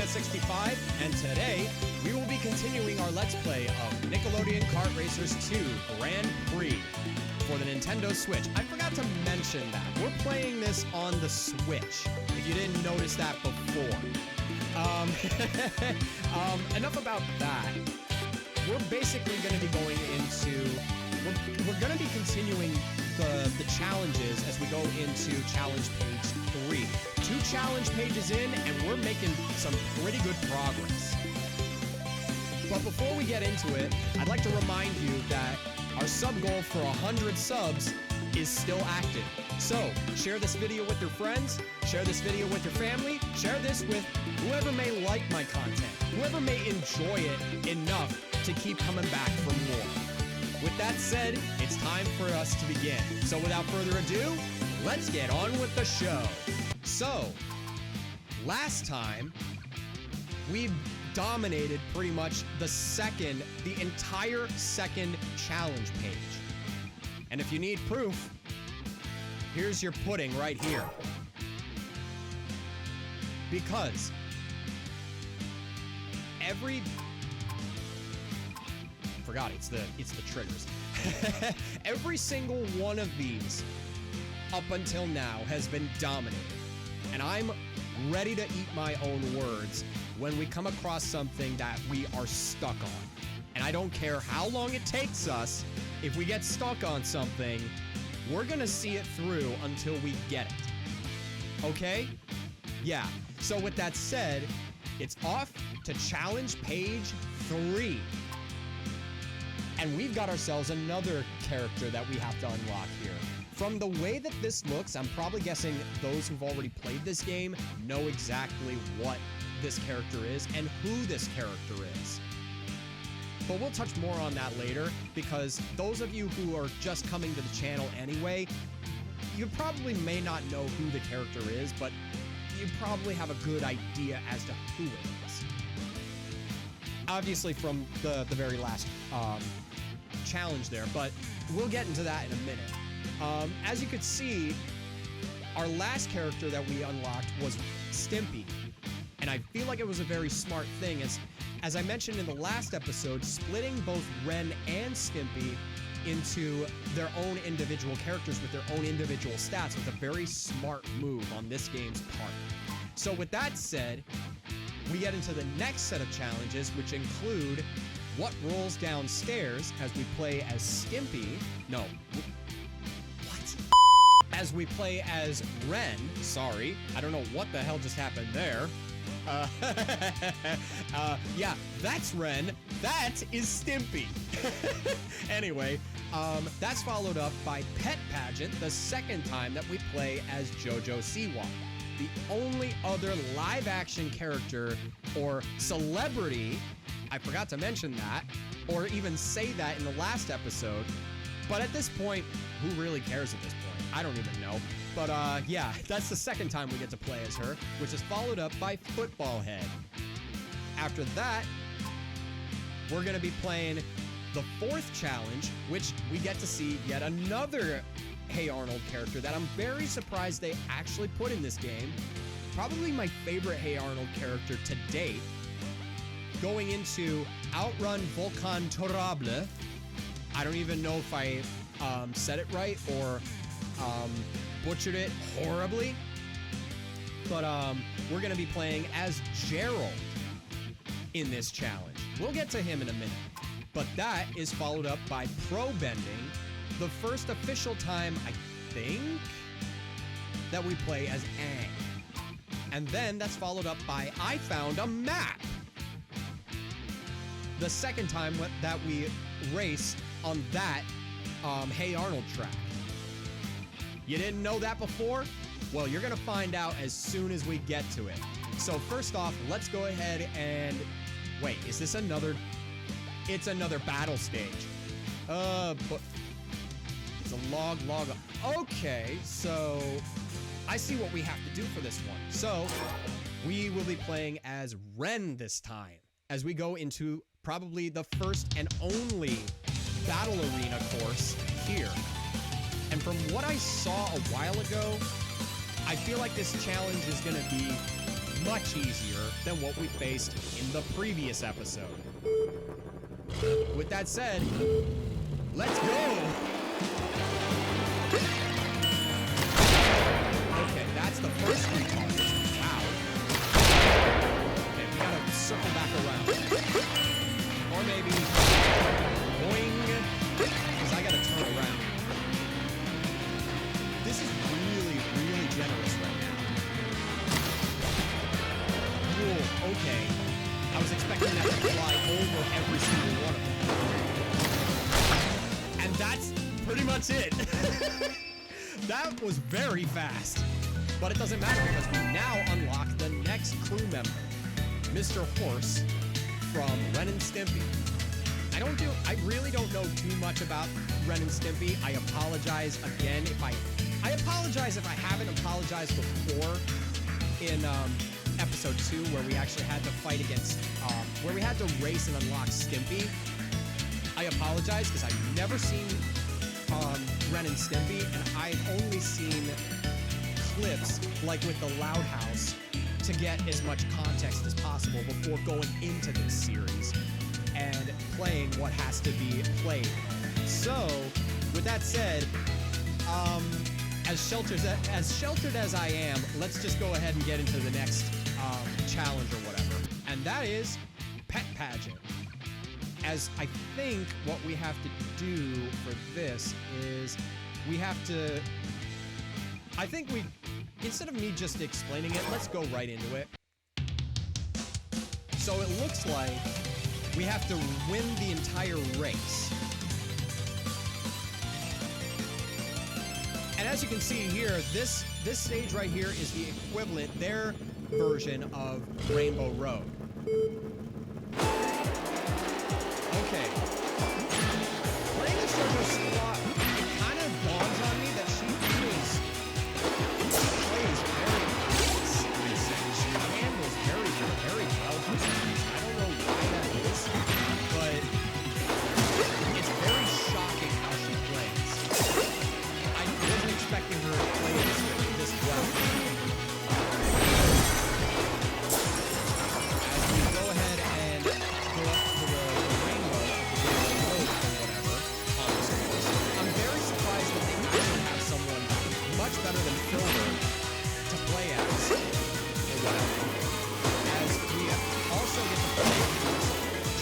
65, and today we will be continuing our Let's Play of Nickelodeon Kart Racers 2 Grand Prix for the Nintendo Switch. I forgot to mention that. We're playing this on the Switch, if you didn't notice that before. Enough about that. We're basically going to be going into... We're going to be continuing the challenges as we go into challenge page 3. 2 challenge pages in, and we're making some pretty good progress. But before we get into it, I'd like to remind you that our sub goal for 100 subs is still active. So, share this video with your friends, share this video with your family, share this with whoever may like my content, whoever may enjoy it enough to keep coming back for more. With that said, it's time for us to begin. So without further ado, let's get on with the show. So, last time, we dominated pretty much the entire second challenge page. And if you need proof, here's your pudding right here. Because it's the triggers. Every single one of these up until now has been dominated. And I'm ready to eat my own words when we come across something that we are stuck on. And I don't care how long it takes us, if we get stuck on something, we're gonna see it through until we get it. Okay? Yeah. So with that said, it's off to challenge page 3. And we've got ourselves another character that we have to unlock here. From the way that this looks, I'm probably guessing those who've already played this game know exactly what this character is and who this character is. But we'll touch more on that later, because those of you who are just coming to the channel anyway, you probably may not know who the character is, but you probably have a good idea as to who it is. Obviously from the very last challenge there, but we'll get into that in a minute. As you could see, our last character that we unlocked was Stimpy, and I feel like it was a very smart thing, as I mentioned in the last episode, splitting both Ren and Stimpy into their own individual characters with their own individual stats was a very smart move on this game's part. So with that said, we get into the next set of challenges, which include what rolls downstairs as we play as Stimpy. No. What? As we play as Ren. Sorry. I don't know what the hell just happened there. Yeah, that's Ren. That is Stimpy. Anyway, that's followed up by Pet Pageant, the second time that we play as JoJo Siwa. The only other live-action character or celebrity, I forgot to mention that, or even say that in the last episode, but at this point, who really cares at this point? I don't even know. But yeah, that's the second time we get to play as her, which is followed up by Football Head. After that, we're gonna be playing the 4th challenge, which we get to see yet another Hey Arnold character that I'm very surprised they actually put in this game. Probably my favorite Hey Arnold character to date. Going into Outrun Volcan Torable. I don't even know if I said it right or butchered it horribly. But we're going to be playing as Gerald in this challenge. We'll get to him in a minute. But that is followed up by Pro Bending, the first official time, I think, that we play as Aang. And then that's followed up by I Found a Map, the second time that we race on that Hey Arnold track. You didn't know that before? Well, you're gonna find out as soon as we get to it. So first off, let's go ahead and... Wait, is this another... It's another battle stage. But... It's a log. Okay, so... I see what we have to do for this one. So, we will be playing as Ren this time, as we go into probably the first and only battle arena course here. And from what I saw a while ago, I feel like this challenge is gonna be much easier than what we faced in the previous episode. With that said, let's go! Okay, that's the first 3 targets. Wow. Okay, we gotta circle back around. Or maybe boing, because I gotta turn around. This is really, really generous right now. Cool, okay. I was expecting that to fly over every single one of them. And that's pretty much it. That was very fast. But it doesn't matter because we now unlock the next crew member, Mr. Horse from Ren and Stimpy. I really don't know too much about Ren and Stimpy. I apologize again if I apologize if I haven't apologized before in episode 2 where we actually had to fight against, where we had to race and unlock Stimpy. I apologize because I've never seen Ren and Stimpy, and I've only seen clips like with the Loud House to get as much context as possible before going into this series and playing what has to be played. So, with that said, as sheltered as I am, let's just go ahead and get into the next challenge or whatever, and that is Pet Pageant. As I think what we have to do for this is we have to, instead of me just explaining it, let's go right into it. So it looks like we have to win the entire race. And as you can see here, this stage right here is the equivalent, their version of Rainbow Road. Okay. Playing as JoJo Siwa, it kind of dawns on me that she plays very nice. She handles very well for some reason. I don't know why that is, but it's very shocking how she plays. I wasn't expecting her to play this well. As we go ahead and go up to the rainbow, or whatever, on this course, I'm very surprised that they actually have someone much better than Filbert to play as, or whatever. As we also get to play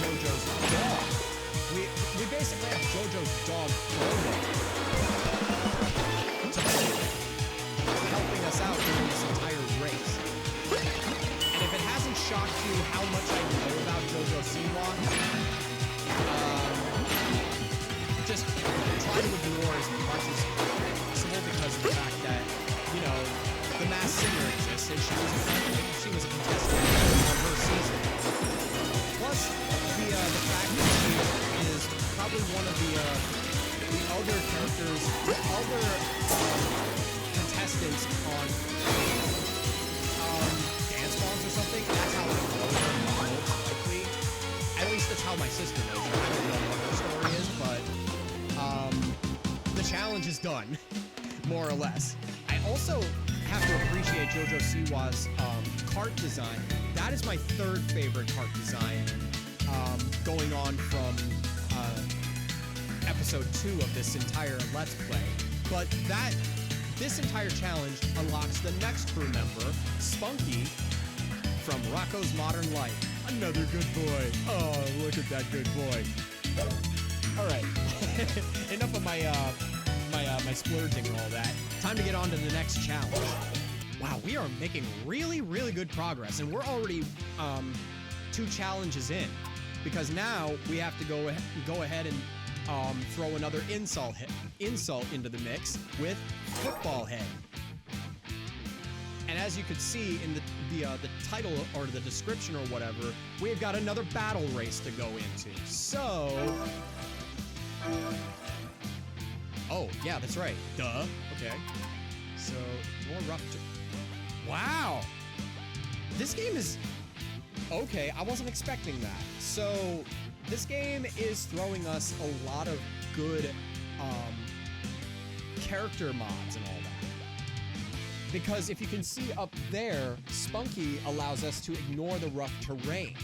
JoJo's dog. We basically have JoJo's dog Promo to play with, helping us out during this entire race. And if it hasn't shocked you how much I know about JoJo Siwa, just try to ignore as much as possible because of the fact that, you know, the Masked Singer exists and she was a contestant on her season. Plus, the fact that she is probably one of the other characters, the other contestants on Dance Moms or something. That's how I know her most likely. At least that's how my sister knows her. I don't know what her story is, but the challenge is done, more or less. I also have to appreciate JoJo Siwa's cart design. That is my 3rd favorite cart design, going on from episode 2 of this entire Let's Play. But this entire challenge unlocks the next crew member, Spunky, from Rocco's Modern Life. Another good boy. Oh, look at that good boy. All right, enough of my splurging and all that. Time to get on to the next challenge. Wow, we are making really, really good progress, and we're already 2 challenges in, because now we have to go ahead and throw another insult into the mix with Football Head. And as you could see in the title or the description or whatever, we've got another battle race to go into. So, oh yeah, that's right. Duh. Okay. So more rough. Wow. This game is okay. I wasn't expecting that. So this game is throwing us a lot of good character mods and all that. Because if you can see up there, Spunky allows us to ignore the rough terrain.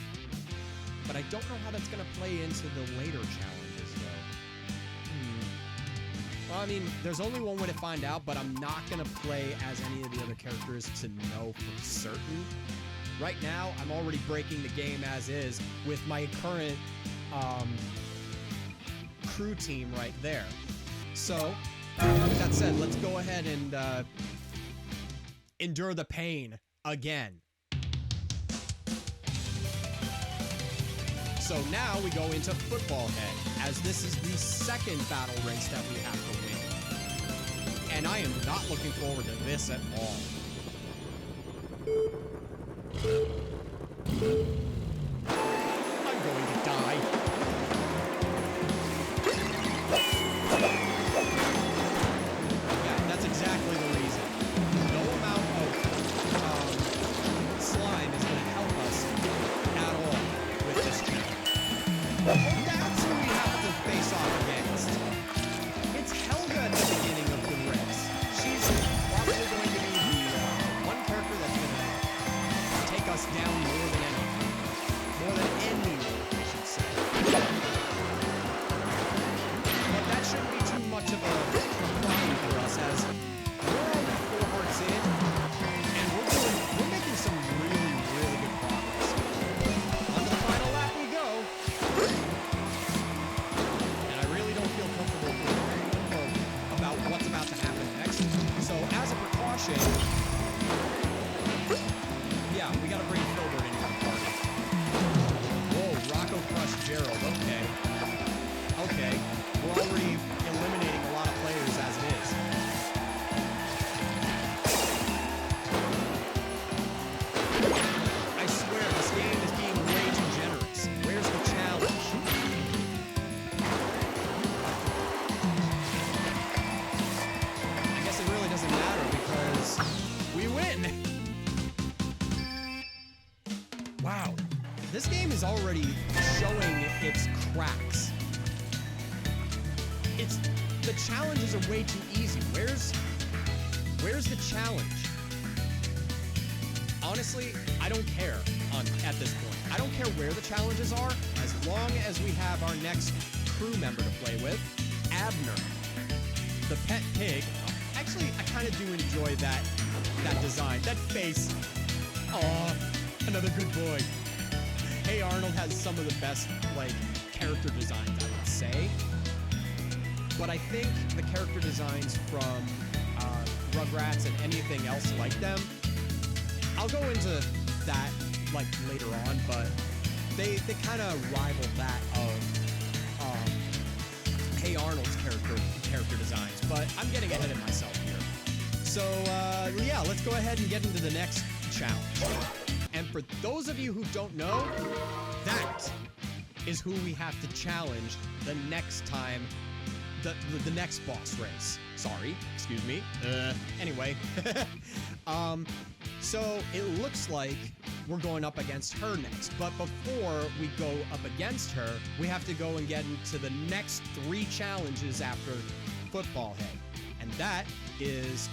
But I don't know how that's going to play into the later challenges, though. Well, I mean, there's only one way to find out, but I'm not going to play as any of the other characters to know for certain. Right now, I'm already breaking the game as is with my current crew team right there. So, with that said, let's go ahead and endure the pain again. So now we go into Football Head, as this is the second battle race that we have to win. And I am not looking forward to this at all. I'm going to die. Yeah, that's exactly the reason. No amount of slime is going to help us at all with this challenge. Oh, that's who we have to face off against. It's Helga at the beginning of the race. She's probably going to be the one character that's going to take us down more than anything. More than anyone, I should say. But that shouldn't be too much of a problem for us, as we're only 4 hearts in, and we're making some really, really good progress. On to the final lap we go. And I really don't feel comfortable about what's about to happen next. So as a precaution, yeah, we gotta bring Filbert into the party. Whoa, Rocco crushed Gerald, okay. Okay, we're already eliminating a lot of players as it is. I swear, this game is being way too generous. Where's the challenge? I guess it really doesn't matter because we win! Wow, this game is already showing its cracks. The challenges are way too easy. Where's the challenge? Honestly, I don't care at this point. I don't care where the challenges are, as long as we have our next crew member to play with, Abner, the pet pig. Actually, I kind of do enjoy that design, that face. Aw, another good boy. Hey Arnold has some of the best, character designs, I would say. But I think the character designs from Rugrats and anything else like them, I'll go into that, later on, but they kind of rival that of Hey Arnold's character designs. But I'm getting ahead of myself here. So, yeah, let's go ahead and get into the next challenge. And for those of you who don't know, that is who we have to challenge the next time, the next boss race. Sorry, excuse me. Anyway, so it looks like we're going up against her next. But before we go up against her, we have to go and get into the next 3 challenges after Football Head. And that is,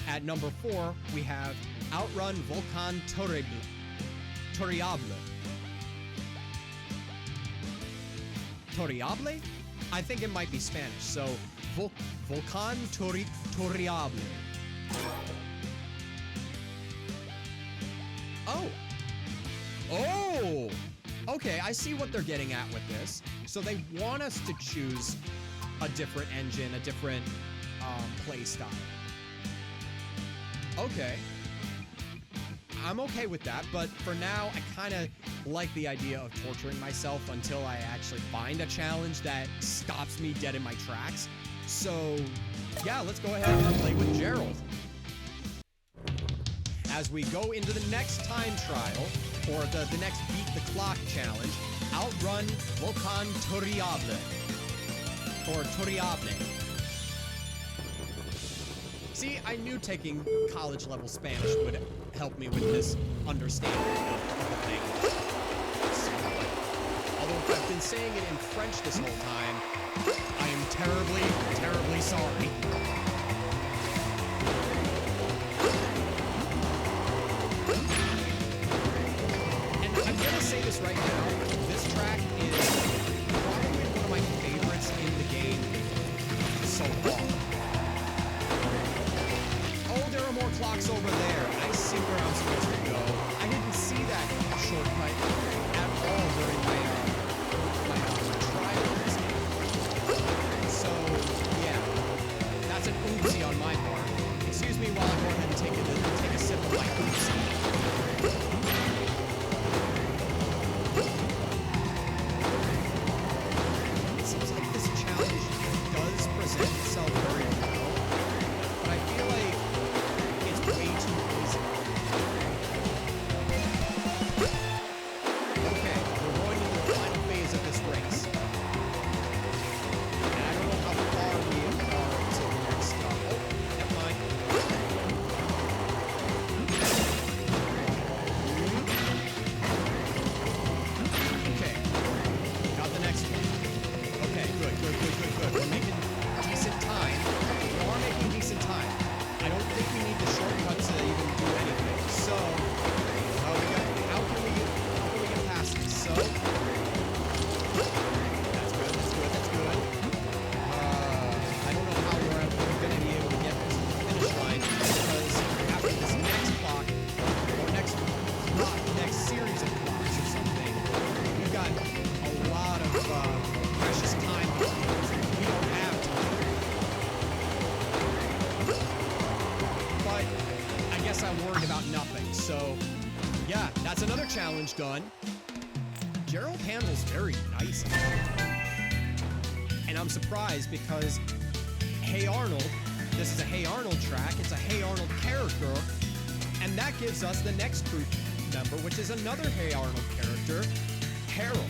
at number 4, we have Outrun Volcan Toriable. Toriable? I think it might be Spanish, so Volcan Toriable. Oh! Okay, I see what they're getting at with this. So they want us to choose a different engine, a different play style. Okay. I'm okay with that, but for now, I kind of like the idea of torturing myself until I actually find a challenge that stops me dead in my tracks. So, yeah, let's go ahead and play with Gerald. As we go into the next time trial, or the next Beat the Clock challenge, Outrun Volcan Toriable. Or Toriable. See, I knew taking college-level Spanish would help me with this understanding of the language. Although if I've been saying it in French this whole time, I am terribly, terribly sorry. clock's over there. I see where I'm supposed to go. I didn't see that shortcut at all during my trial of this game. So, yeah. That's an oopsie on my part. Excuse me while I go ahead and take a sip of my oopsie. It seems like this challenge does present itself very well, but I feel like it's way too easy. Okay, we're going into the final phase of this race. And I don't know how far we are to the next stop. Oh, never mind. Okay, got the next one. Okay, good. We're making decent time. We are making decent time. I don't think we need the shortcuts to even do anything. So, how can we get past this? So, that's good. I don't know how we're going to be able to get to the finish line because after this next clock, or next series of clocks or something, we've got a lot of precious time here. We don't have time. But I guess I'm worried about nothing. So, yeah, that's another challenge done. Gerald handles very nice. And I'm surprised because Hey Arnold, this is a Hey Arnold track, it's a Hey Arnold character, and that gives us the next crew member, which is another Hey Arnold character, Harold.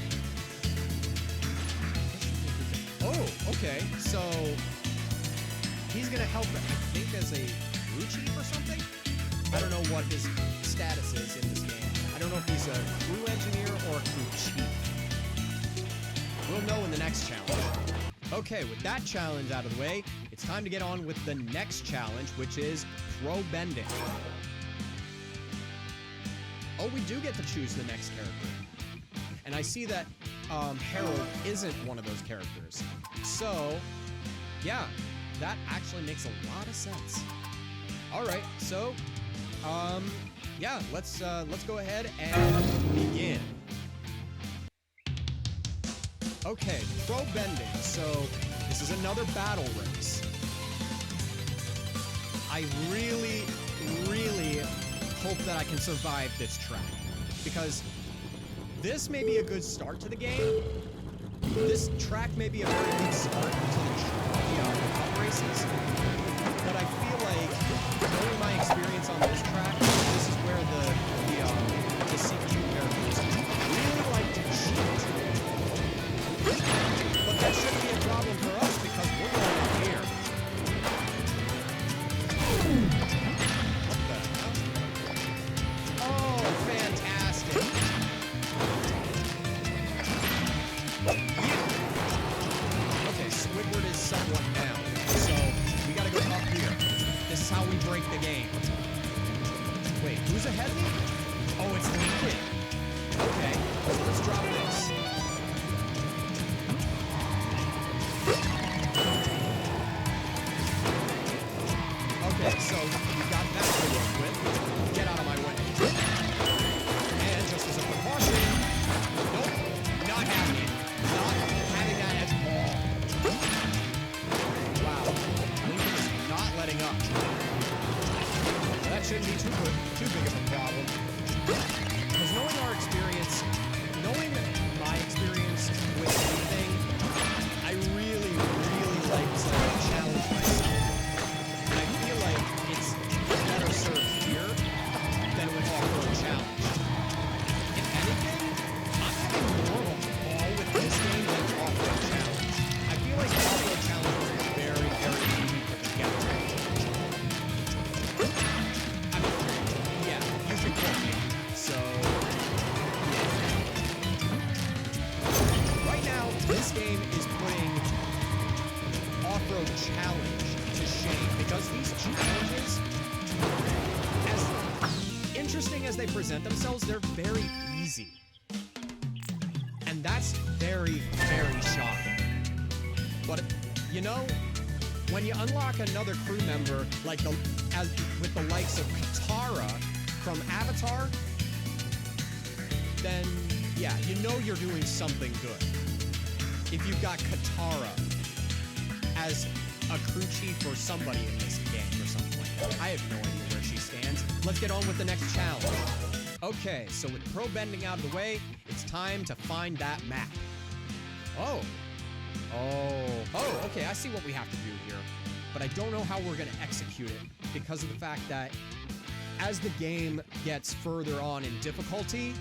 Oh, okay, so he's gonna help, I think, as a crew chief or something? I don't know what his status is in this game. I don't know if he's a crew engineer or a crew chief. We'll know in the next challenge. Okay, with that challenge out of the way, it's time to get on with the next challenge, which is pro bending. Oh, we do get to choose the next character. And I see that Harold isn't one of those characters. So, yeah, that actually makes a lot of sense. All right, so, yeah, let's go ahead and begin. Okay, pro bending. So this is another battle race. I really hope that I can survive this track because this may be a good start to the game. This track may be a very good start to the cup races, but I feel like knowing my experience on this track, this is where the CPU characters really like to cheat. But that shouldn't be a problem for us because we're going up here. What the hell? Oh, fantastic. Yeah. Okay, Squidward is somewhat down. So, we gotta go up here. This is how we break the game. Wait, who's ahead of me? Oh, it's Lincoln. Okay, so let's drop this. Okay, so we got that to work with. Get out of my way. And just as a precaution, nope, not having it. Not having that at all. Wow, Lincoln is not letting up. Well, that shouldn't be too big of a problem. Because knowing our experience, knowing my experience with anything, I really like to challenge myself. And I feel like it's better served here than with off-road challenge. If anything, I'm having more of a ball with this game than off-road challenge. I feel like off-road challenge was very easy to get to. I mean, yeah, you can quote me. So, yeah. Right now, this game is putting off-road challenge to shame because these challenges, as interesting as they present themselves, they're very easy. And that's very shocking. But, you know, when you unlock another crew member, like with the likes of Katara from Avatar, then yeah, you know you're doing something good. If you've got Katara as a crew chief or somebody in this game or something like that. I have no idea where she stands. Let's get on with the next challenge. Okay, so with pro bending out of the way, it's time to find that map. Oh, okay, I see what we have to do here. But I don't know how we're gonna execute it because of the fact that as the game gets further on in difficulty,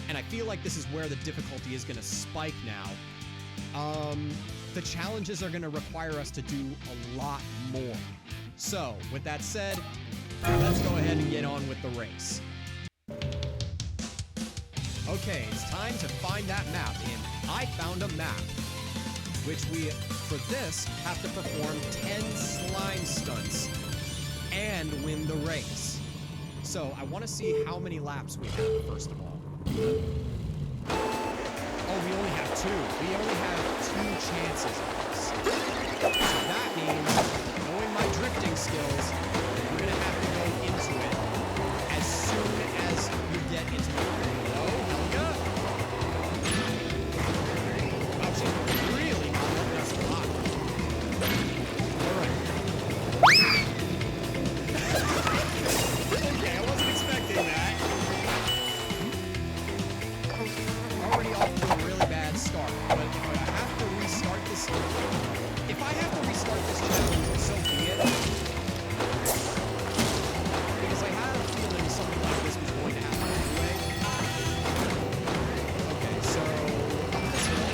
and I feel like this is where the difficulty is gonna spike now, the challenges are gonna require us to do a lot more. So, with that said, let's go ahead and get on with the race. Okay, it's time to find that map in I Found a Map, which we, for this, have to perform 10 slime stunts and win the race. So, I want to see how many laps we have, first of all. Oh, we only have 2. We only have 2 chances of this. So that means, knowing my drifting skills, we're going to have to go into it as soon as you get into it. Hello, Helga? Wow, she's really not letting us block. Alright. Okay, I wasn't expecting that. Already off to a really bad start, but if I have to restart this challenge, so be it. Because I had a feeling something like this was going to happen anyway. Okay, so this hill.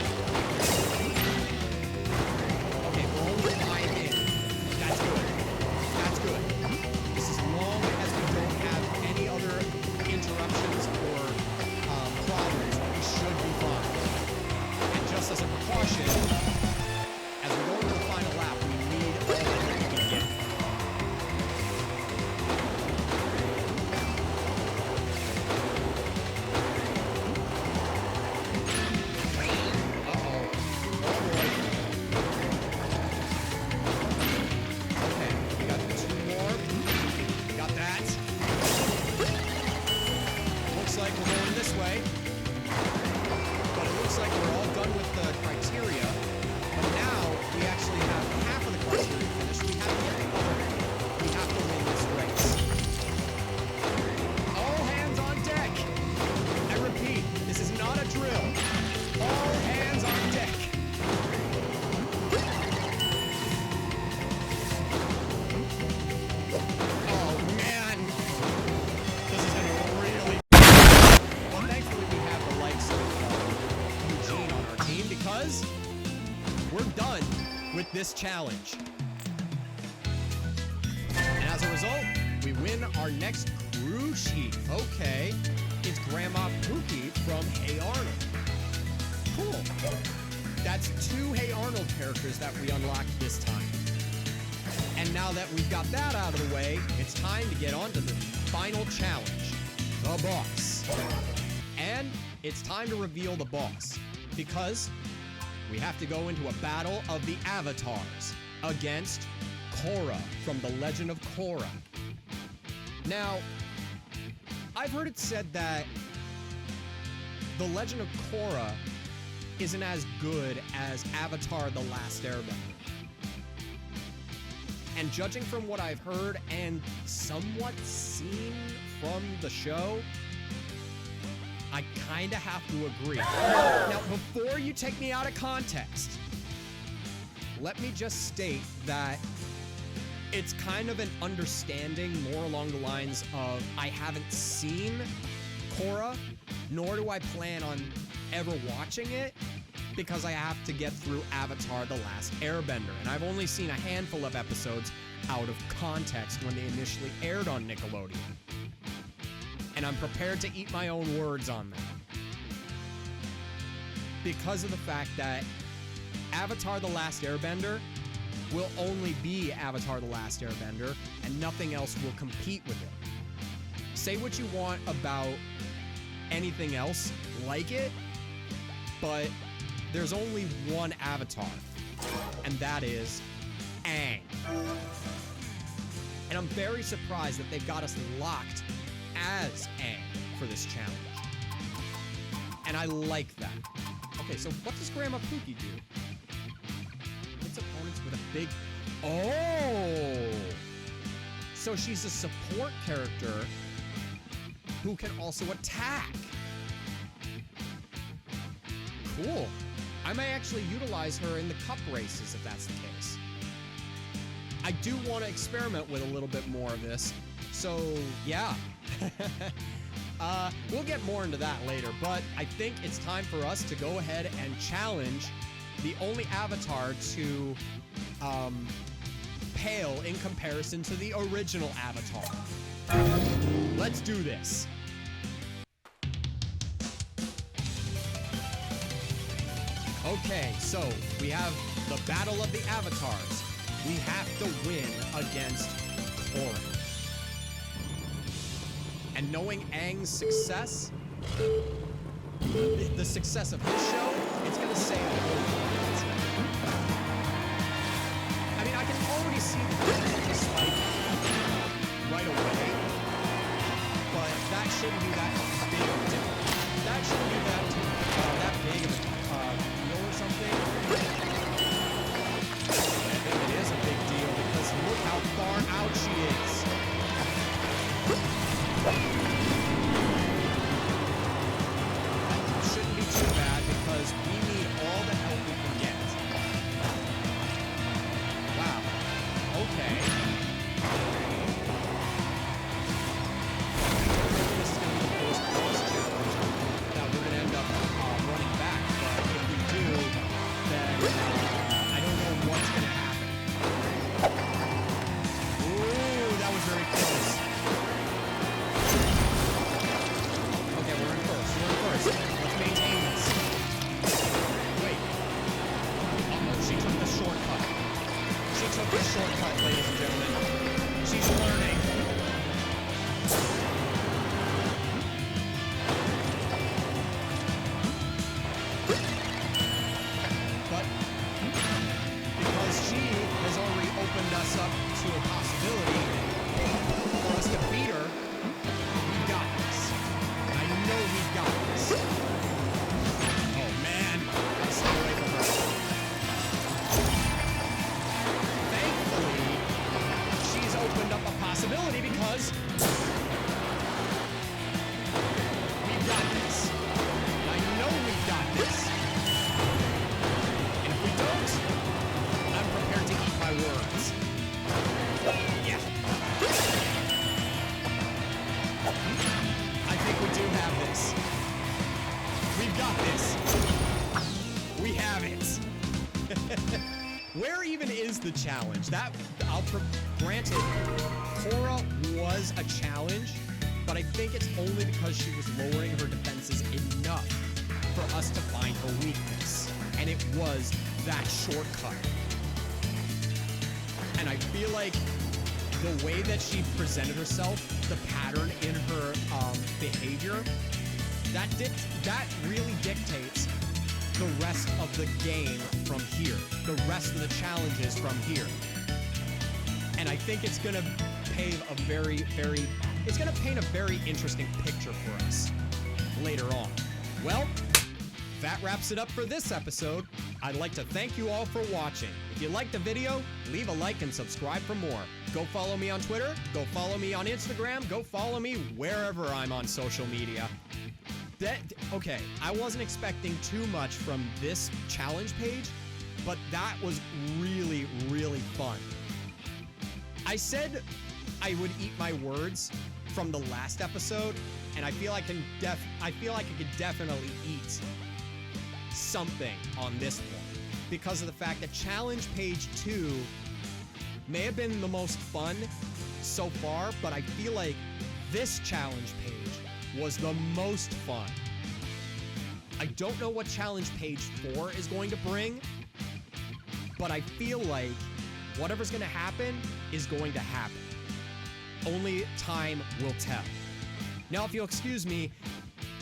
Okay, we're only 5 in. That's good. That's good. This is as long as we don't have any other interruptions or problems, we should be fine. And just as a precaution, as we go into the final lap, we need all the help we can get. Uh-oh. Oh boy. Okay, we got 2 more. We got that. Looks like we're going this way. But it looks like we're all done with the criteria. But now we actually have half of the criteria finished. We have to get the other half. We have to win this race. All hands on deck. I repeat, this is not a drill. All hands on deck. Oh man, this is gonna really. Well, thankfully we have the likes of Eugene on our team because we're done with this challenge. And as a result, we win our next crew chief. Okay, it's Grandma Pookie from Hey Arnold. Cool. That's 2 Hey Arnold characters that we unlocked this time. And now that we've got that out of the way, it's time to get on to the final challenge, the boss. And it's time to reveal the boss, because we have to go into a battle of the avatars against Korra from The Legend of Korra. Now, I've heard it said that The Legend of Korra isn't as good as Avatar: The Last Airbender. And judging from what I've heard and somewhat seen from the show, I kinda have to agree. Now, before you take me out of context, let me just state that it's kind of an understanding more along the lines of I haven't seen Korra, nor do I plan on ever watching it, because I have to get through Avatar: The Last Airbender, and I've only seen a handful of episodes out of context when they initially aired on Nickelodeon. And I'm prepared to eat my own words on that. Because of the fact that Avatar: The Last Airbender will only be Avatar: The Last Airbender, and nothing else will compete with it. Say what you want about anything else like it, but there's only one Avatar, and that is Aang. And I'm very surprised that they've got us locked as Aang for this challenge. And I like that. Okay, so what does Grandma Pookie do? Hits opponents with a big... Oh! So she's a support character who can also attack. Cool. I may actually utilize her in the cup races if that's the case. I do want to experiment with a little bit more of this. So, yeah. We'll get more into that later, but I think it's time for us to go ahead and challenge the only avatar to pale in comparison to the original avatar. Let's do this. Okay, so we have the Battle of the Avatars. We have to win against Orange. And knowing Aang's success, the success of his show, it's gonna say a whole lot. I mean, I can already see the dislike right away, but that shouldn't be that big of a deal. That shouldn't be that big of a deal or something. I think it is a big deal because look how far out she is. That shouldn't be too bad because we need all the help we can get. Wow. Okay. This is going to be the first boss challenge that we're going to end up running back, but if we do, then I don't know what's going to happen. Ooh, that was very close. Okay, we're in first. We're in first. Let's maintain this. Wait. Uh-oh, she took the shortcut. She took the shortcut, ladies and gentlemen. She's learning. But because she has already opened us up to a possibility for us to beat her, we've got this. I know we've got this. Oh man, gotta stay away from her. Thankfully, she's opened up a possibility because we've got this. I know we've got this. And if we don't, I'm prepared to eat my words. Yeah. I think we do have this. We've got this. We have it. Where even is the challenge? That, granted, Korra was a challenge, but I think it's only because she was lowering her defenses enough for us to find her weakness. And it was that shortcut. And I feel like the way that she presented herself, the pattern in her behavior, that really dictates the rest of the game from here, the rest of the challenges from here. And I think it's gonna pave a it's gonna paint a very interesting picture for us later on. Well, that wraps it up for this episode. I'd like to thank you all for watching. If you liked the video, leave a like and subscribe for more. Go follow me on Twitter, go follow me on Instagram, go follow me wherever I'm on social media. Okay, I wasn't expecting too much from this challenge page, but that was really, really fun. I said I would eat my words from the last episode, and I feel I could definitely eat something on this one because of the fact that challenge page 2 may have been the most fun so far, but I feel like this challenge page was the most fun. I don't know what challenge page 4 is going to bring, but I feel like whatever's going to happen is going to happen. Only time will tell. Now, if you'll excuse me,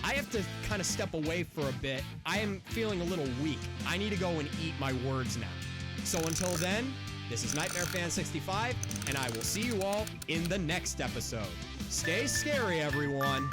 I have to kind of step away for a bit. I am feeling a little weak. I need to go and eat my words now. So until then, This is Nightmare Fan 65, and I will see you all in the next episode. Stay scary, everyone.